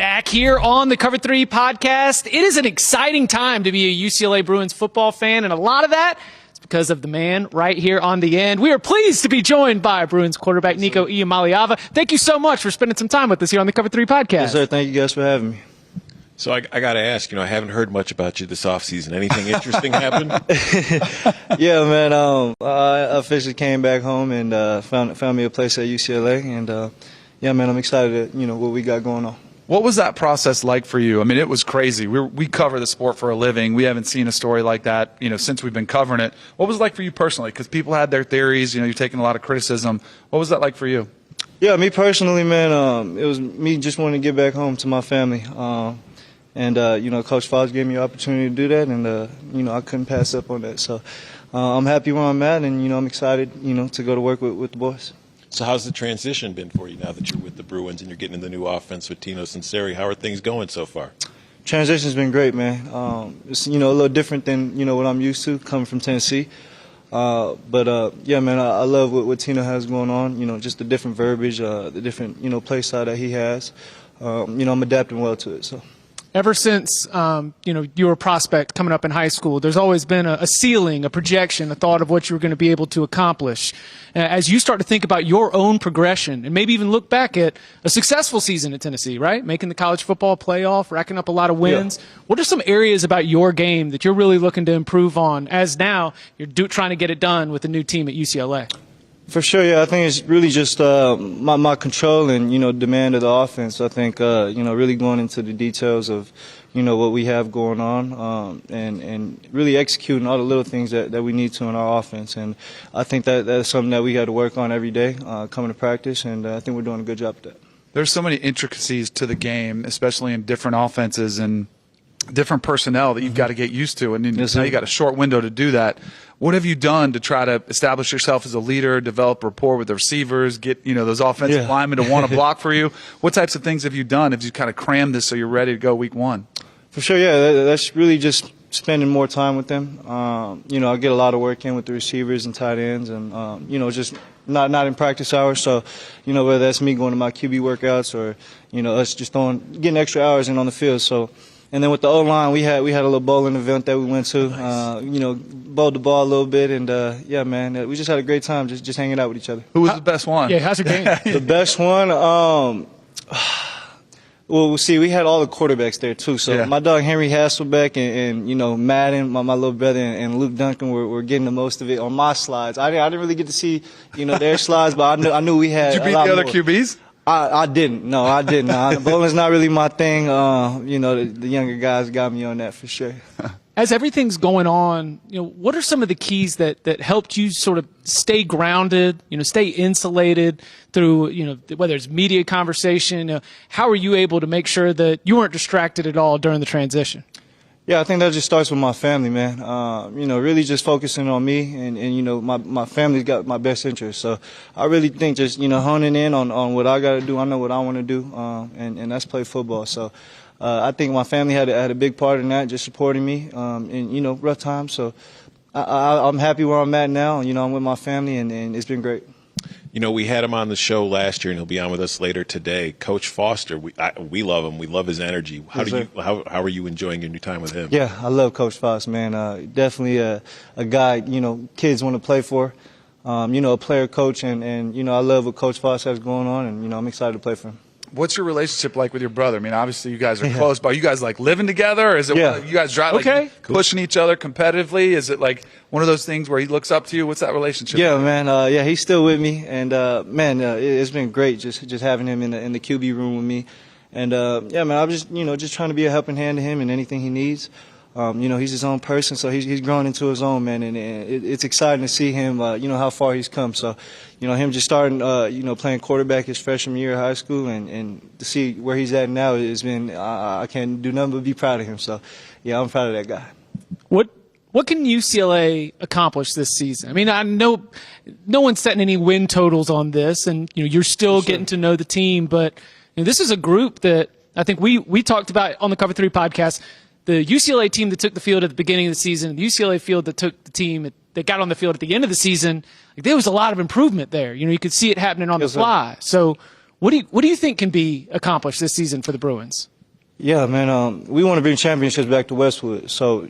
back here on the Cover 3 podcast. It is an exciting time to be a UCLA Bruins football fan, and a lot of that is because of the man right here on the end. We are pleased to be joined by Bruins quarterback Nico Iamaleava. Thank you so much for spending some time with us here on the Cover 3 podcast. Yes, sir. Thank you guys for having me. So I got to ask, I haven't heard much about you this offseason. Anything interesting happen? Yeah, man. I officially came back home and found me a place at UCLA, and yeah, man, I'm excited at what we got going on. What was that process like for you? I mean, it was crazy. We cover the sport for a living. We haven't seen a story like that, since we've been covering it. What was it like for you personally? Because people had their theories. You're taking a lot of criticism. What was that like for you? Yeah, me personally, man. It was me just wanting to get back home to my family. And Coach Fox gave me the opportunity to do that, and I couldn't pass up on that. So I'm happy where I'm at, and I'm excited, to go to work with the boys. So how's the transition been for you now that you're with the Bruins and you're getting in the new offense with Tino Sinceri? How are things going so far? Transition's been great, man. It's a little different than what I'm used to coming from Tennessee. But yeah, man, I love what Tino has going on. Just the different verbiage, the different play style that he has. I'm adapting well to it. So. Ever since, you were a prospect coming up in high school, there's always been a ceiling, a projection, a thought of what you were going to be able to accomplish. As you start to think about your own progression and maybe even look back at a successful season at Tennessee, right? Making the college football playoff, racking up a lot of wins. Yeah. What are some areas about your game that you're really looking to improve on as now you're trying to get it done with the new team at UCLA? For sure, yeah. I think it's really just my control and, demand of the offense. I think, really going into the details of, what we have going on and really executing all the little things that we need to in our offense. And I think that's something that we got to work on every day coming to practice, and I think we're doing a good job of that. There's so many intricacies to the game, especially in different offenses and different personnel that you've got to get used to. And now you got a short window to do that. What have you done to try to establish yourself as a leader, develop rapport with the receivers, get those offensive linemen to want to block for you? What types of things have you done? Have you kind of crammed this so you're ready to go week one? For sure, yeah. That's really just spending more time with them. I get a lot of work in with the receivers and tight ends, and just not in practice hours. So, whether that's me going to my QB workouts or us just getting extra hours in on the field. So. And then with the O-line, we had a little bowling event that we went to. Nice. Bowled the ball a little bit, and yeah, man, we just had a great time just hanging out with each other. Who was the best one? Yeah, how's your game? The best one, well, we'll see. We had all the quarterbacks there too. So my dog Henry Hasselbeck and Madden, my little brother, and Luke Duncan were getting the most of it on my slides. I didn't really get to see their slides, but I knew we had. Did you beat the other QBs? I didn't. No, I didn't. Bowling's not really my thing. The younger guys got me on that for sure. As everything's going on, what are some of the keys that helped you sort of stay grounded, stay insulated through, whether it's media conversation? How are you able to make sure that you weren't distracted at all during the transition? Yeah, I think that just starts with my family, man. Really just focusing on me and my family's got my best interest. So I really think just, honing in on what I got to do. I know what I want to do, and that's play football. So I think my family had a big part in that, just supporting me in, rough times. So I'm happy where I'm at now. I'm with my family, and it's been great. We had him on the show last year, and he'll be on with us later today. Coach Foster, we love him. We love his energy. How are you enjoying your new time with him? Yeah, I love Coach Foster, man. Definitely a guy, kids want to play for. A player coach, and I love what Coach Foster has going on, and, I'm excited to play for him. What's your relationship like with your brother? I mean, obviously you guys are close, but are you guys like living together? Or is it you guys drive pushing each other competitively? Is it like one of those things where he looks up to you? What's that relationship? Yeah, man. He's still with me, and it's been great just having him in the QB room with me. And man, I'm just trying to be a helping hand to him in anything he needs. He's his own person, so he's grown into his own, man, and it's exciting to see him, how far he's come. So, him just starting, playing quarterback his freshman year of high school, and to see where he's at now has been, I can't do nothing but be proud of him. So, yeah, I'm proud of that guy. What can UCLA accomplish this season? I mean, I know no one's setting any win totals on this, and you're still getting to know the team, but this is a group that I think we talked about on the Cover 3 podcast. The UCLA team that took the field at the beginning of the season, the UCLA field that took the team that got on the field at the end of the season, there was a lot of improvement there. You could see it happening on the fly. So what do you think can be accomplished this season for the Bruins? Yeah, man, we want to bring championships back to Westwood. So,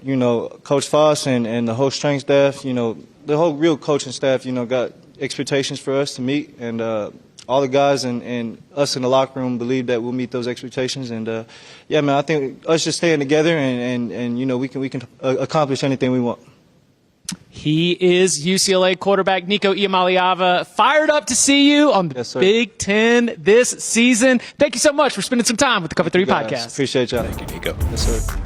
Coach Foss and the whole strength staff, the whole real coaching staff, got expectations for us to meet. And all the guys and us in the locker room believe that we'll meet those expectations. And, yeah, man, I think us just staying together and we can accomplish anything we want. He is UCLA quarterback Nico Iamaleava. Fired up to see you on the Big Ten this season. Thank you so much for spending some time with the Cover 3 podcast. Appreciate y'all. Thank you, Nico. Yes, sir.